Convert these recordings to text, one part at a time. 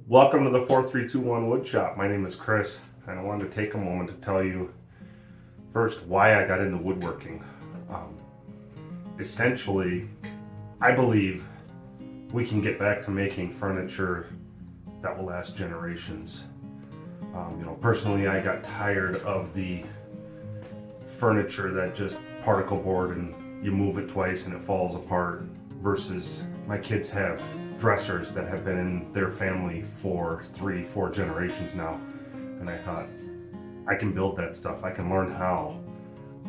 Welcome to the 4321 Wood Shop. My name is Chris, and I wanted to take a moment to tell you first why I got into woodworking. Essentially, I believe we can get back to making furniture that will last generations. Personally, I got tired of the furniture that just particle board and you move it twice and it falls apart, versus my kids have dressers that have been in their family for 3-4 generations now, and I thought, I can build that stuff, I can learn how,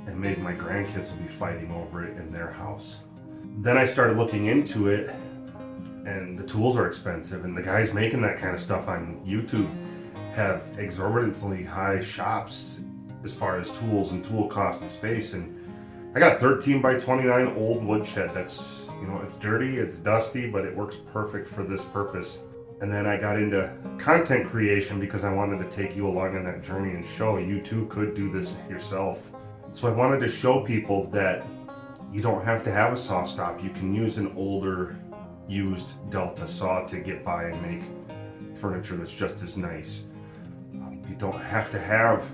and maybe my grandkids will be fighting over it in their house. Then I started looking into it, and the tools are expensive, and the guys making that kind of stuff on YouTube have exorbitantly high shops as far as tools and tool cost and space. And I got a 13 by 29 old woodshed that's, it's dirty, it's dusty, but it works perfect for this purpose. And then I got into content creation because I wanted to take you along on that journey and show you too could do this yourself. So I wanted to show people that you don't have to have a saw stop. You can use an older used Delta saw to get by and make furniture that's just as nice. You don't have to have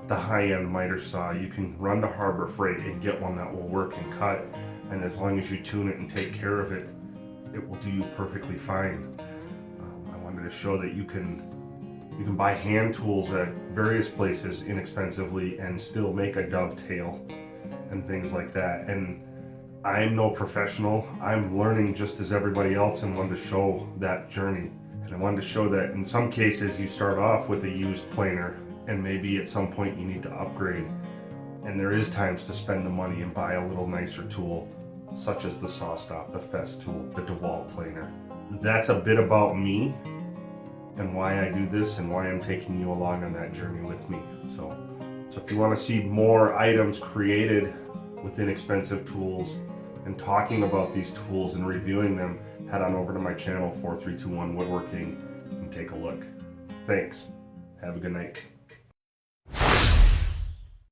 the high-end miter saw. You can run to Harbor Freight and get one that will work and cut, and as long as you tune it and take care of it, it will do you perfectly fine. I wanted to show that you can buy hand tools at various places inexpensively and still make a dovetail and things like that. And I'm no professional. I'm learning just as everybody else, and wanted to show that journey. And I wanted to show that in some cases you start off with a used planer, and maybe at some point you need to upgrade. And there is times to spend the money and buy a little nicer tool, such as the saw stop, the fest tool, the DeWalt planer. That's a bit about me and why I do this and why I'm taking you along on that journey with me. So if you want to see more items created with inexpensive tools and talking about these tools and reviewing them, head on over to my channel, 4321 Woodworking, and take a look. Thanks. Have a good night.